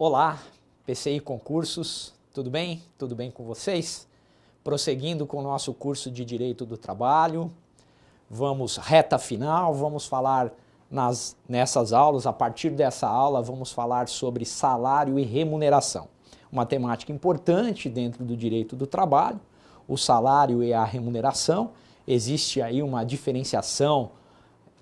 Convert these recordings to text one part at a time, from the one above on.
Olá, PCI Concursos, tudo bem? Tudo bem com vocês? Prosseguindo com o nosso curso de Direito do Trabalho, vamos reta final, vamos falar nessas aulas, a partir dessa aula vamos falar sobre salário e remuneração. Uma temática importante dentro do direito do trabalho, o salário e a remuneração. Existe aí uma diferenciação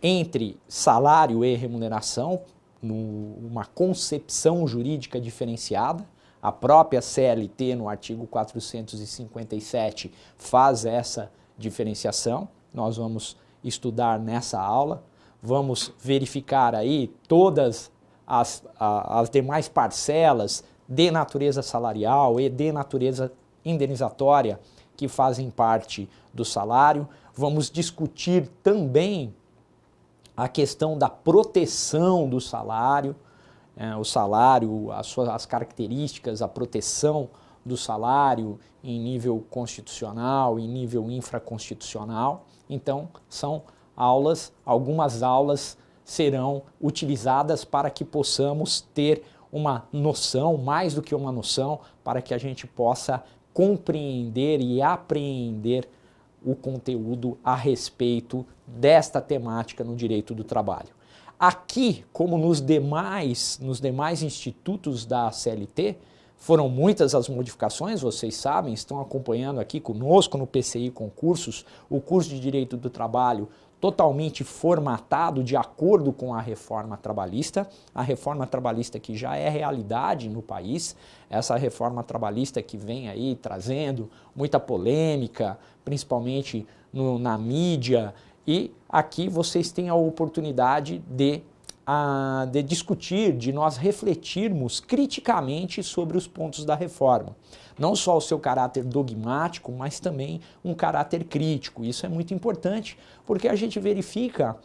entre salário e remuneração, uma concepção jurídica diferenciada. A própria CLT, no artigo 457, faz essa diferenciação. Nós vamos estudar nessa aula, vamos verificar aí todas as demais parcelas de natureza salarial e de natureza indenizatória que fazem parte do salário. Vamos discutir também a questão da proteção do salário, o salário, as características, a proteção do salário em nível constitucional, em nível infraconstitucional. Então, são aulas, algumas aulas serão utilizadas para que possamos ter uma noção, mais do que uma noção, para que a gente possa compreender e apreender o conteúdo a respeito desta temática no direito do trabalho. Aqui, como nos demais institutos da CLT, foram muitas as modificações, vocês sabem, estão acompanhando aqui conosco no PCI Concursos, o curso de Direito do Trabalho totalmente formatado de acordo com a reforma trabalhista que já é realidade no país, essa reforma trabalhista que vem aí trazendo muita polêmica, principalmente na mídia, e aqui vocês têm a oportunidade de discutir, de nós refletirmos criticamente sobre os pontos da reforma. Não só o seu caráter dogmático, mas também um caráter crítico. Isso é muito importante, porque a gente verifica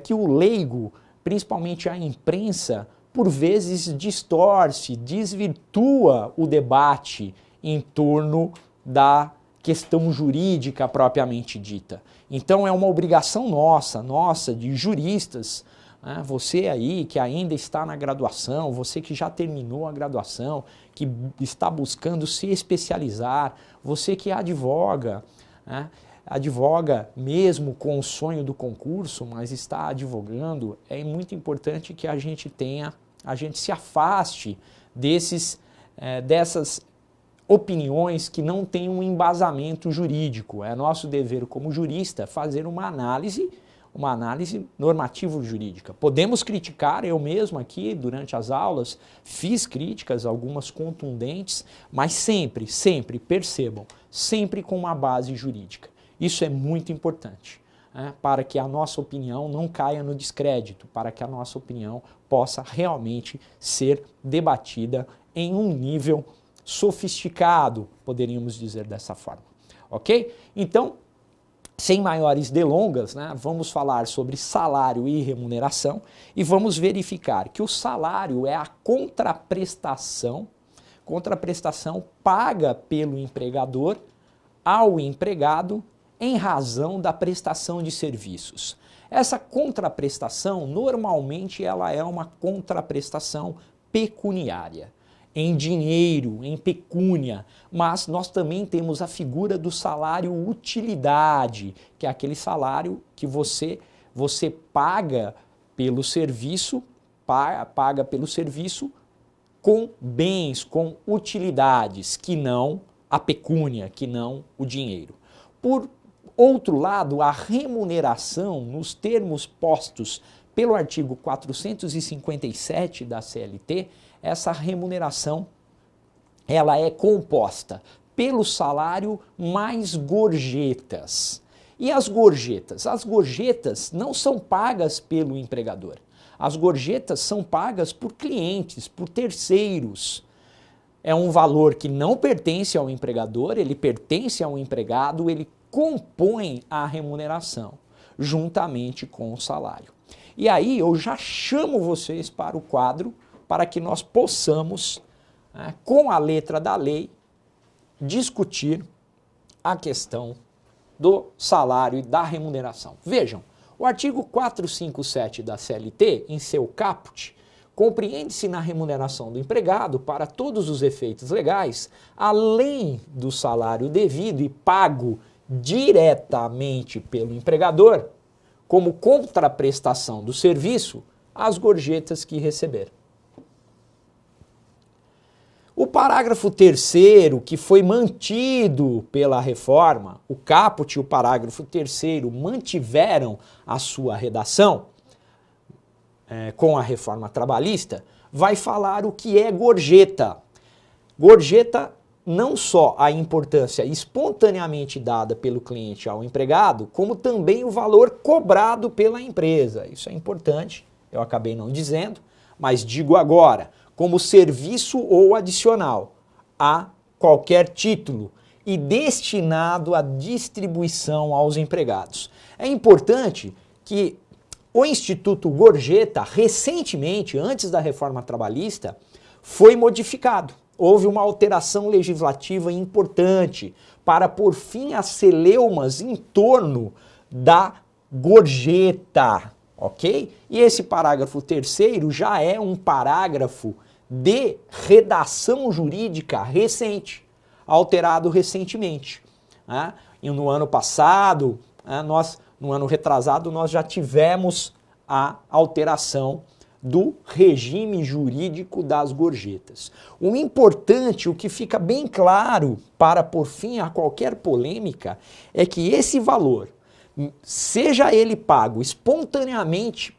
que o leigo, principalmente a imprensa, por vezes distorce, desvirtua o debate em torno da questão jurídica propriamente dita. Então é uma obrigação nossa de juristas, você aí que ainda está na graduação, você que já terminou a graduação, que está buscando se especializar, você que advoga, advoga mesmo com o sonho do concurso, mas está advogando, é muito importante que a gente se afaste dessas opiniões que não têm um embasamento jurídico. É nosso dever como jurista fazer uma análise normativo-jurídica. Podemos criticar, eu mesmo aqui durante as aulas fiz críticas, algumas contundentes, mas sempre, percebam, sempre com uma base jurídica. Isso é muito importante, para que a nossa opinião não caia no descrédito, para que a nossa opinião possa realmente ser debatida em um nível sofisticado, poderíamos dizer dessa forma, ok? Então, sem maiores delongas, vamos falar sobre salário e remuneração e vamos verificar que o salário é a contraprestação paga pelo empregador ao empregado em razão da prestação de serviços. Essa contraprestação, normalmente, ela é uma contraprestação pecuniária, em dinheiro, em pecúnia, mas nós também temos a figura do salário utilidade, que é aquele salário que você paga pelo serviço, com bens, com utilidades, que não a pecúnia, que não o dinheiro. Por outro lado, a remuneração, nos termos postos pelo artigo 457 da CLT, essa remuneração ela é composta pelo salário mais gorjetas. E as gorjetas? As gorjetas não são pagas pelo empregador. As gorjetas são pagas por clientes, por terceiros. É um valor que não pertence ao empregador, ele pertence ao empregado, ele compõe a remuneração juntamente com o salário. E aí eu já chamo vocês para o quadro para que nós possamos, com a letra da lei, discutir a questão do salário e da remuneração. Vejam, o artigo 457 da CLT, em seu caput, compreende-se na remuneração do empregado, para todos os efeitos legais, além do salário devido e pago diretamente pelo empregador, como contraprestação do serviço, as gorjetas que receber. O parágrafo 3º, que foi mantido pela reforma, o caput e o parágrafo 3º mantiveram a sua redação com a reforma trabalhista, vai falar o que é gorjeta. Gorjeta, não só a importância espontaneamente dada pelo cliente ao empregado, como também o valor cobrado pela empresa. Isso é importante, eu acabei não dizendo, mas digo agora, como serviço ou adicional a qualquer título e destinado à distribuição aos empregados. É importante que o Instituto Gorjeta, recentemente, antes da reforma trabalhista, foi modificado. Houve uma alteração legislativa importante para pôr fim às celeumas em torno da gorjeta, ok? E esse parágrafo 3º já é um parágrafo de redação jurídica recente, alterado recentemente. Né? E no ano passado, no ano retrasado, nós já tivemos a alteração do regime jurídico das gorjetas. O importante, o que fica bem claro para pôr fim a qualquer polêmica, é que esse valor, seja ele pago espontaneamente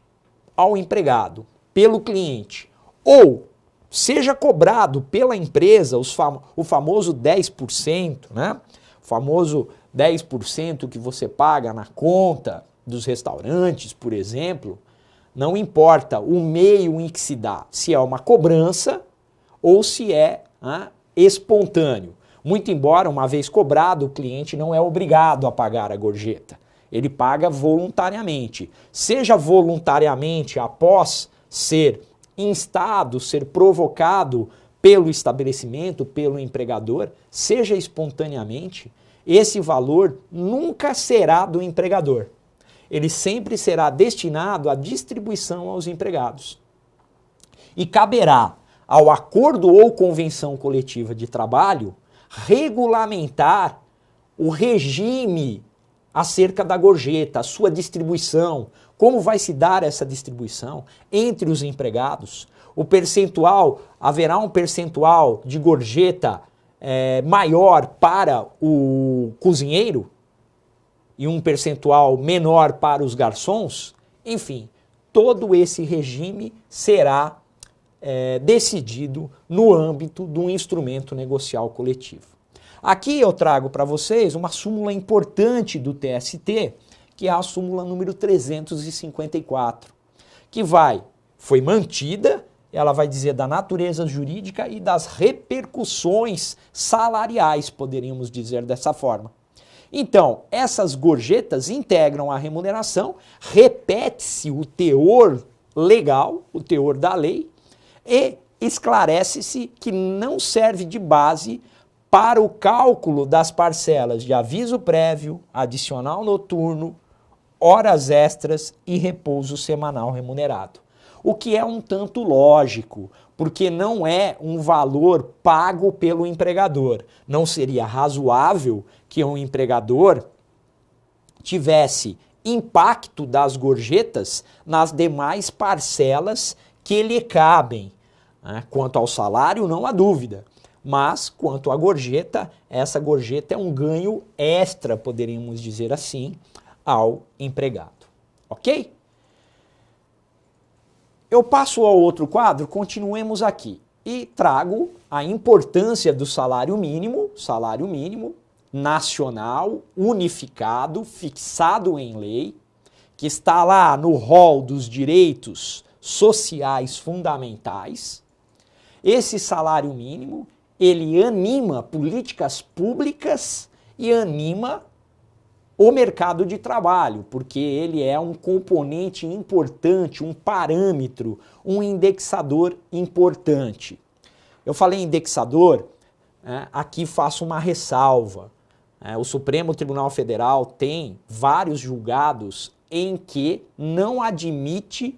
ao empregado, pelo cliente, ou seja cobrado pela empresa, o famoso 10%, né? O famoso 10% que você paga na conta dos restaurantes, por exemplo, não importa o meio em que se dá, se é uma cobrança ou se é espontâneo. Muito embora, uma vez cobrado, o cliente não é obrigado a pagar a gorjeta. Ele paga voluntariamente. Seja voluntariamente após ser instado, ser provocado pelo estabelecimento, pelo empregador, seja espontaneamente, esse valor nunca será do empregador. Ele sempre será destinado à distribuição aos empregados. E caberá ao acordo ou convenção coletiva de trabalho regulamentar o regime acerca da gorjeta, a sua distribuição, como vai se dar essa distribuição entre os empregados. O percentual, haverá um percentual de gorjeta maior para o cozinheiro e um percentual menor para os garçons. Enfim, todo esse regime será decidido no âmbito do instrumento negocial coletivo. Aqui eu trago para vocês uma súmula importante do TST, que é a súmula número 354, que foi mantida, ela vai dizer da natureza jurídica e das repercussões salariais, poderíamos dizer dessa forma. Então, essas gorjetas integram a remuneração, repete-se o teor legal, o teor da lei, e esclarece-se que não serve de base para o cálculo das parcelas de aviso prévio, adicional noturno, horas extras e repouso semanal remunerado. O que é um tanto lógico, porque não é um valor pago pelo empregador. Não seria razoável que um empregador tivesse impacto das gorjetas nas demais parcelas que lhe cabem. Quanto ao salário, não há dúvida. Mas, quanto à gorjeta, essa gorjeta é um ganho extra, poderíamos dizer assim, ao empregado. Ok? Eu passo ao outro quadro, continuemos aqui. E trago a importância do salário mínimo nacional, unificado, fixado em lei, que está lá no rol dos direitos sociais fundamentais. Esse salário mínimo, ele anima políticas públicas e anima o mercado de trabalho, porque ele é um componente importante, um parâmetro, um indexador importante. Eu falei indexador, aqui faço uma ressalva. O Supremo Tribunal Federal tem vários julgados em que não admite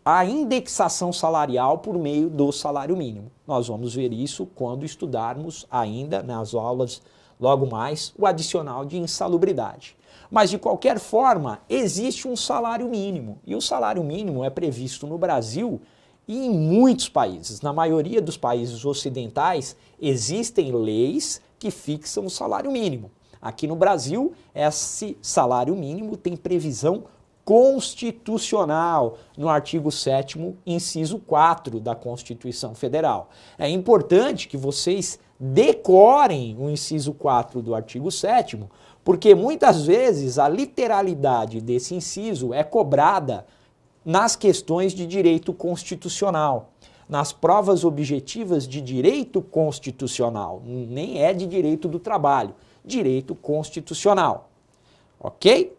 a indexação salarial por meio do salário mínimo. Nós vamos ver isso quando estudarmos ainda nas aulas logo mais o adicional de insalubridade. Mas de qualquer forma, existe um salário mínimo e o salário mínimo é previsto no Brasil e em muitos países. Na maioria dos países ocidentais existem leis que fixam o salário mínimo. Aqui no Brasil, esse salário mínimo tem previsão constitucional no artigo 7º, inciso 4 da Constituição Federal. É importante que vocês decorem o inciso 4 do artigo 7º, porque muitas vezes a literalidade desse inciso é cobrada nas questões de direito constitucional, nas provas objetivas de direito constitucional, nem é de direito do trabalho, direito constitucional, ok?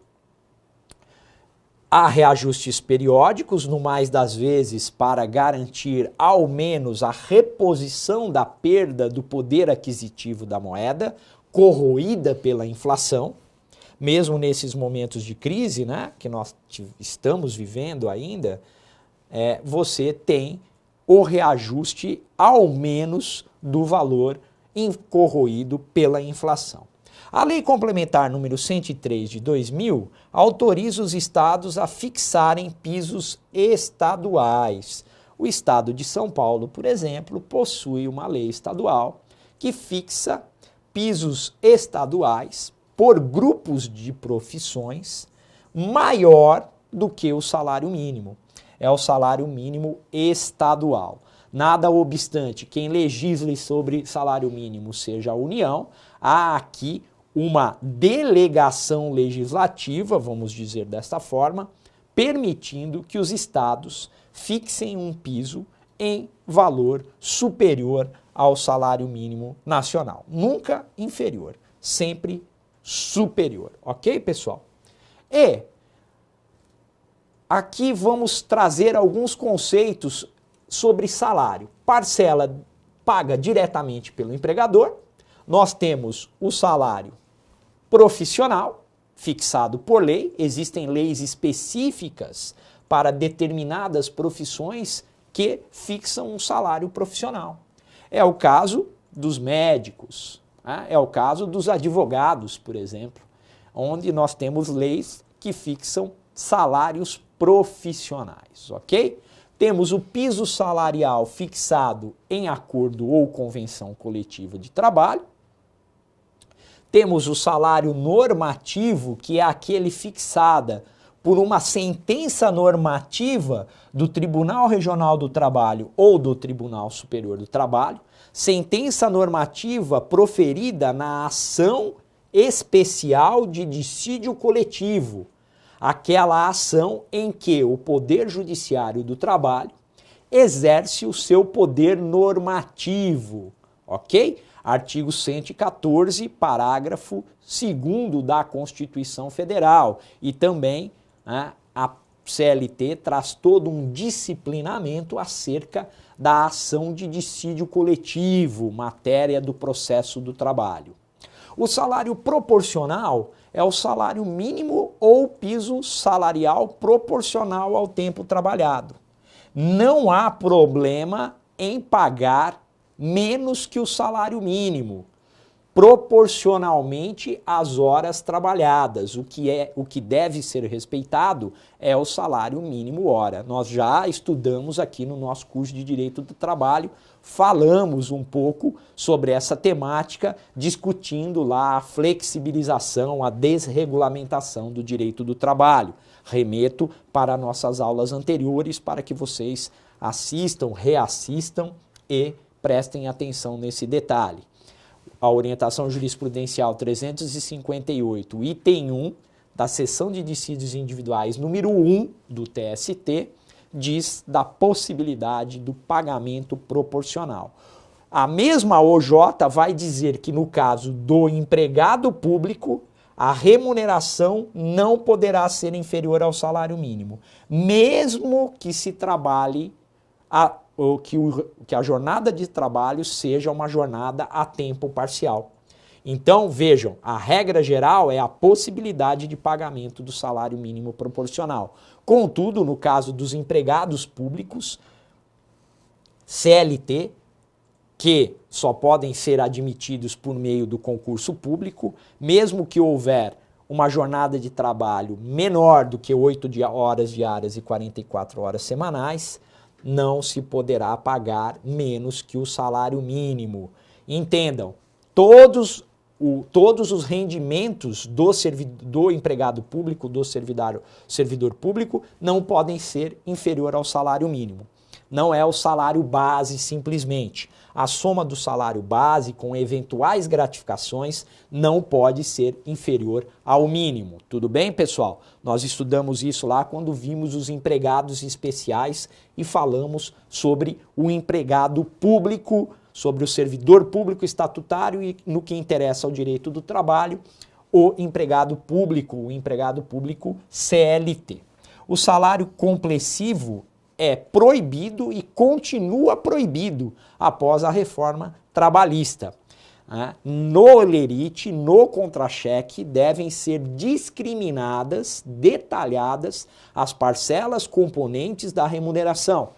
Há reajustes periódicos, no mais das vezes, para garantir ao menos a reposição da perda do poder aquisitivo da moeda, corroída pela inflação, mesmo nesses momentos de crise, né, que nós estamos vivendo ainda, você tem o reajuste ao menos do valor corroído pela inflação. A Lei Complementar número 103 de 2000 autoriza os estados a fixarem pisos estaduais. O estado de São Paulo, por exemplo, possui uma lei estadual que fixa pisos estaduais por grupos de profissões maior do que o salário mínimo. É o salário mínimo estadual. Nada obstante, quem legisle sobre salário mínimo seja a União, há aqui uma delegação legislativa, vamos dizer desta forma, permitindo que os estados fixem um piso em valor superior ao salário mínimo nacional. Nunca inferior, sempre superior. Ok, pessoal? E aqui vamos trazer alguns conceitos sobre salário. Parcela paga diretamente pelo empregador. Nós temos o salário profissional, fixado por lei. Existem leis específicas para determinadas profissões que fixam um salário profissional. É o caso dos médicos, né? É o caso dos advogados, por exemplo, onde nós temos leis que fixam salários profissionais, ok? Temos o piso salarial fixado em acordo ou convenção coletiva de trabalho. Temos o salário normativo, que é aquele fixado por uma sentença normativa do Tribunal Regional do Trabalho ou do Tribunal Superior do Trabalho, sentença normativa proferida na ação especial de dissídio coletivo, aquela ação em que o Poder Judiciário do Trabalho exerce o seu poder normativo, ok? Artigo 114, parágrafo 2º da Constituição Federal. E também, né, a CLT traz todo um disciplinamento acerca da ação de dissídio coletivo, matéria do processo do trabalho. O salário proporcional é o salário mínimo ou piso salarial proporcional ao tempo trabalhado. Não há problema em pagar menos que o salário mínimo, proporcionalmente às horas trabalhadas. O que deve ser respeitado é o salário mínimo hora. Nós já estudamos aqui no nosso curso de Direito do Trabalho, falamos um pouco sobre essa temática, discutindo lá a flexibilização, a desregulamentação do direito do trabalho. Remeto para nossas aulas anteriores para que vocês assistam, reassistam e prestem atenção nesse detalhe. A orientação jurisprudencial 358, item 1, da seção de dissídios individuais número 1 do TST, diz da possibilidade do pagamento proporcional. A mesma OJ vai dizer que no caso do empregado público, a remuneração não poderá ser inferior ao salário mínimo, mesmo que se trabalhe que a jornada de trabalho seja uma jornada a tempo parcial. Então, vejam, a regra geral é a possibilidade de pagamento do salário mínimo proporcional. Contudo, no caso dos empregados públicos, CLT, que só podem ser admitidos por meio do concurso público, mesmo que houver uma jornada de trabalho menor do que 8 horas diárias e 44 horas semanais, não se poderá pagar menos que o salário mínimo. Entendam, todos os rendimentos do empregado público, do servidor público, não podem ser inferior ao salário mínimo. Não é o salário base simplesmente. A soma do salário base com eventuais gratificações não pode ser inferior ao mínimo. Tudo bem, pessoal? Nós estudamos isso lá quando vimos os empregados especiais e falamos sobre o empregado público, sobre o servidor público estatutário e, no que interessa ao direito do trabalho, o empregado público CLT. O salário complessivo é proibido e continua proibido após a reforma trabalhista. No olerite, no contra-cheque, devem ser discriminadas, detalhadas as parcelas componentes da remuneração.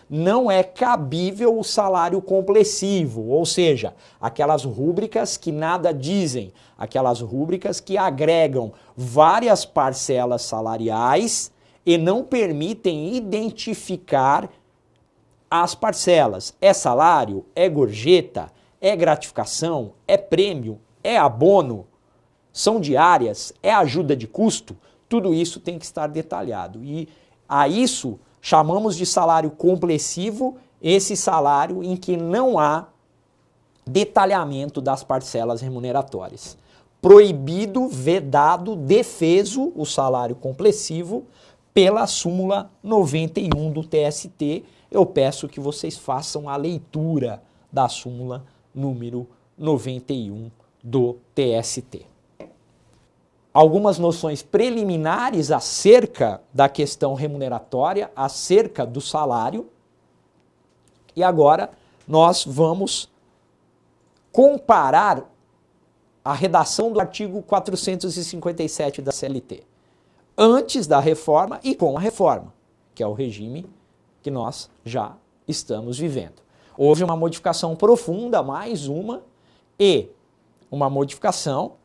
Não é cabível o salário complessivo, ou seja, aquelas rúbricas que nada dizem, aquelas rúbricas que agregam várias parcelas salariais e não permitem identificar as parcelas. É salário? É gorjeta? É gratificação? É prêmio? É abono? São diárias? É ajuda de custo? Tudo isso tem que estar detalhado. E a isso chamamos de salário complessivo esse salário em que não há detalhamento das parcelas remuneratórias. Proibido, vedado, defeso o salário complessivo pela súmula 91 do TST. Eu peço que vocês façam a leitura da súmula número 91 do TST. Algumas noções preliminares acerca da questão remuneratória, acerca do salário. E agora nós vamos comparar a redação do artigo 457 da CLT. Antes da reforma e com a reforma, que é o regime que nós já estamos vivendo. Houve uma modificação profunda, mais uma, e uma modificação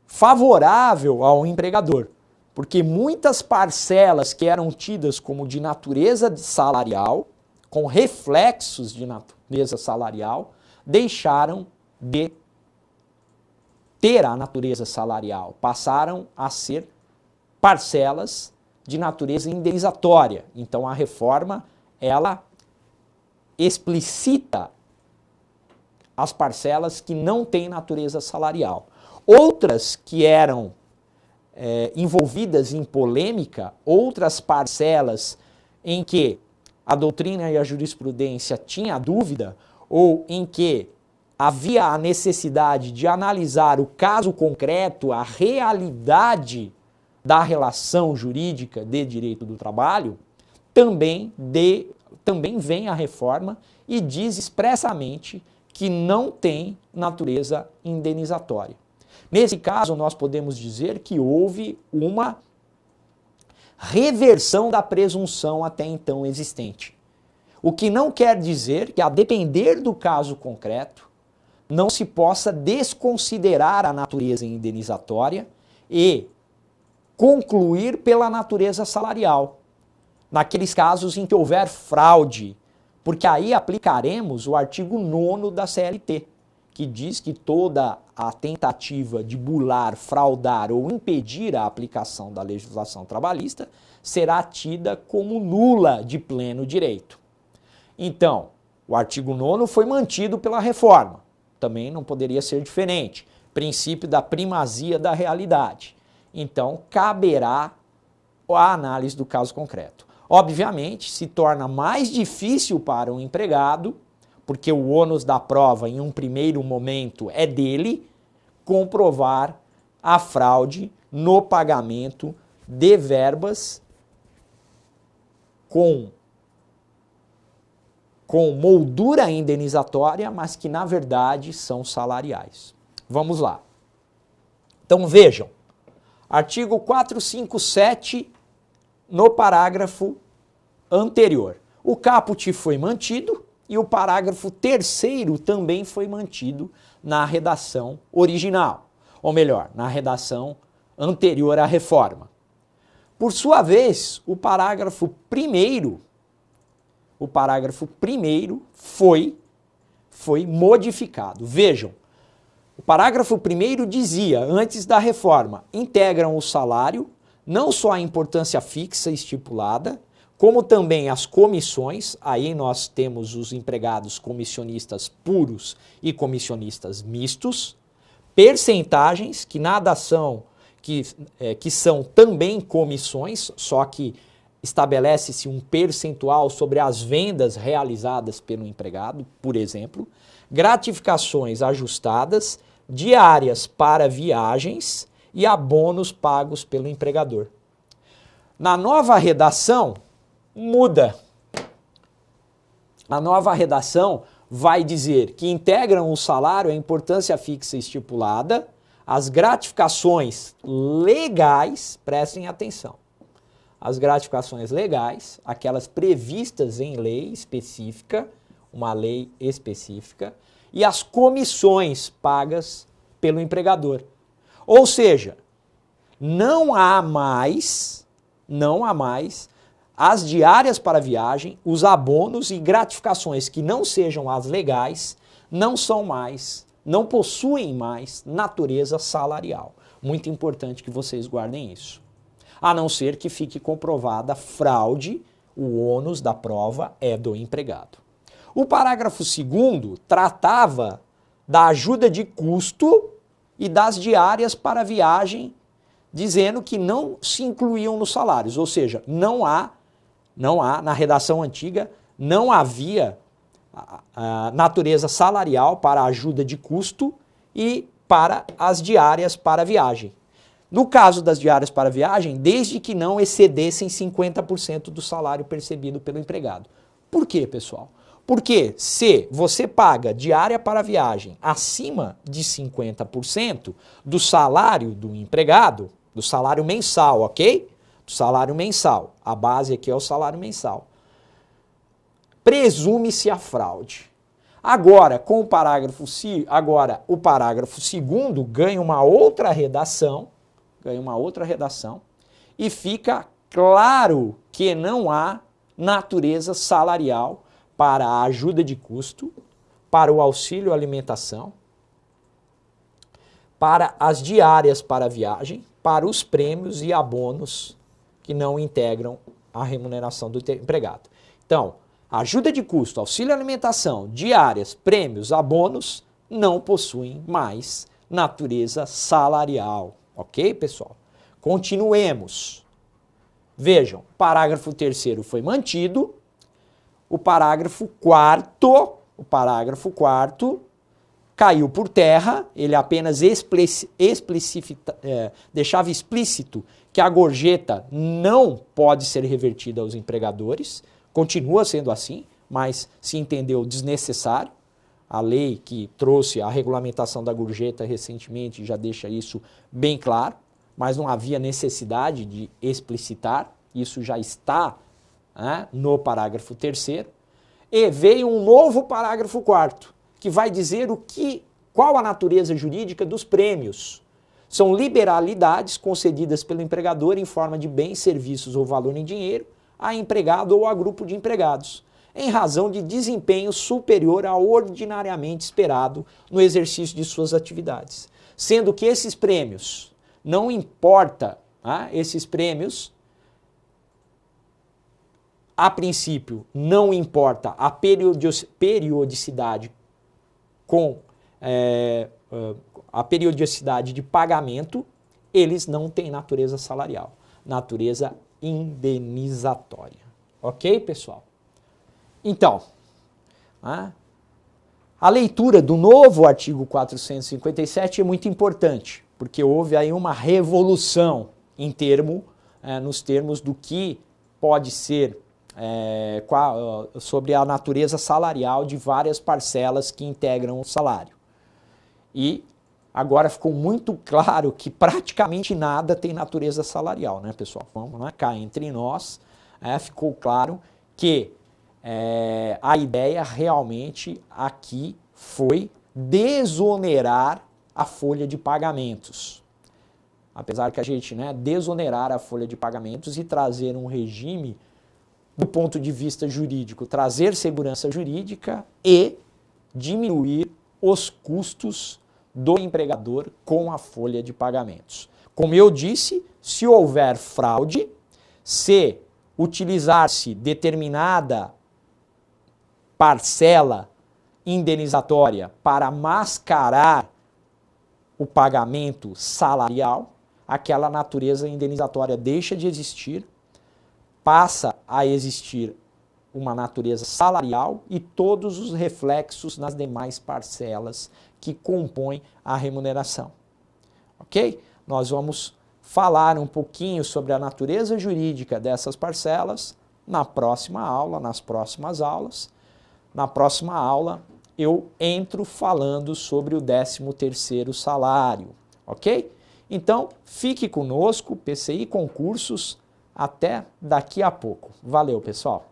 favorável ao empregador, porque muitas parcelas que eram tidas como de natureza salarial, com reflexos de natureza salarial, deixaram de ter a natureza salarial, passaram a ser parcelas de natureza indenizatória. Então a reforma, ela explicita as parcelas que não têm natureza salarial. Outras que eram envolvidas em polêmica, outras parcelas em que a doutrina e a jurisprudência tinham dúvida, ou em que havia a necessidade de analisar o caso concreto, a realidade da relação jurídica de direito do trabalho, também vem a reforma e diz expressamente que não tem natureza indenizatória. Nesse caso, nós podemos dizer que houve uma reversão da presunção até então existente. O que não quer dizer que, a depender do caso concreto, não se possa desconsiderar a natureza indenizatória e concluir pela natureza salarial, naqueles casos em que houver fraude, porque aí aplicaremos o artigo 9º da CLT, que diz que toda a tentativa de bular, fraudar ou impedir a aplicação da legislação trabalhista será tida como nula de pleno direito. Então, o artigo 9º foi mantido pela reforma, também não poderia ser diferente, princípio da primazia da realidade. Então, caberá a análise do caso concreto. Obviamente, se torna mais difícil para o empregado, porque o ônus da prova, em um primeiro momento, é dele, comprovar a fraude no pagamento de verbas com moldura indenizatória, mas que, na verdade, são salariais. Vamos lá. Então vejam, artigo 457 no parágrafo anterior. O caput foi mantido e o parágrafo 3º também foi mantido na redação original, ou melhor, na redação anterior à reforma. Por sua vez, o parágrafo 1º foi modificado. Vejam, o parágrafo 1º dizia, antes da reforma, integram o salário não só a importância fixa estipulada, como também as comissões, aí nós temos os empregados comissionistas puros e comissionistas mistos, percentagens, que nada são, que são também comissões, só que estabelece-se um percentual sobre as vendas realizadas pelo empregado, por exemplo, gratificações ajustadas, diárias para viagens e abonos pagos pelo empregador. Na nova redação, muda. A nova redação vai dizer que integram o salário a importância fixa estipulada, as gratificações legais, prestem atenção, as gratificações legais, aquelas previstas em lei específica, uma lei específica, e as comissões pagas pelo empregador. Ou seja, não há mais as diárias para viagem, os abonos e gratificações que não sejam as legais, não possuem mais natureza salarial. Muito importante que vocês guardem isso. A não ser que fique comprovada fraude, o ônus da prova é do empregado. O parágrafo 2º tratava da ajuda de custo e das diárias para viagem, dizendo que não se incluíam nos salários, ou seja, não há, na redação antiga, não havia a natureza salarial para a ajuda de custo e para as diárias para viagem. No caso das diárias para viagem, desde que não excedessem 50% do salário percebido pelo empregado. Por quê, pessoal? Porque se você paga diária para viagem acima de 50% do salário do empregado, do salário mensal, ok? Do salário mensal. A base aqui é o salário mensal. Presume-se a fraude. Agora, o parágrafo 2º ganha uma outra redação, e fica claro que não há natureza salarial para a ajuda de custo, para o auxílio alimentação, para as diárias para viagem, para os prêmios e abonos que não integram a remuneração do empregado. Então, ajuda de custo, auxílio alimentação, diárias, prêmios, abonos não possuem mais natureza salarial. Ok, pessoal? Continuemos. Vejam, o parágrafo 3º foi mantido, o parágrafo 4º caiu por terra, ele apenas deixava explícito que a gorjeta não pode ser revertida aos empregadores, continua sendo assim, mas se entendeu desnecessário. A lei que trouxe a regulamentação da gorjeta recentemente já deixa isso bem claro, mas não havia necessidade de explicitar, isso já está no parágrafo 3º. E veio um novo parágrafo 4º, que vai dizer qual a natureza jurídica dos prêmios. São liberalidades concedidas pelo empregador em forma de bens, serviços ou valor em dinheiro a empregado ou a grupo de empregados, em razão de desempenho superior ao ordinariamente esperado no exercício de suas atividades. Sendo que esses prêmios, não importa, esses prêmios, a princípio, não importa a periodicidade a periodicidade de pagamento, eles não têm natureza salarial, natureza indenizatória. Ok, pessoal? Então, a leitura do novo artigo 457 é muito importante, porque houve aí uma revolução nos termos do que pode ser sobre a natureza salarial de várias parcelas que integram o salário. E agora ficou muito claro que praticamente nada tem natureza salarial, né, pessoal? Vamos lá, cá entre nós, ficou claro que a ideia realmente aqui foi desonerar a folha de pagamentos. Apesar que a gente desonerar a folha de pagamentos e trazer um regime do ponto de vista jurídico, trazer segurança jurídica e diminuir os custos do empregador com a folha de pagamentos. Como eu disse, se houver fraude, se utilizar-se determinada parcela indenizatória para mascarar o pagamento salarial, aquela natureza indenizatória deixa de existir, passa a existir uma natureza salarial e todos os reflexos nas demais parcelas que compõem a remuneração. Ok? Nós vamos falar um pouquinho sobre a natureza jurídica dessas parcelas na próxima aula, nas próximas aulas. Na próxima aula eu entro falando sobre o 13º salário, ok? Então, fique conosco, PCI Concursos, até daqui a pouco. Valeu, pessoal!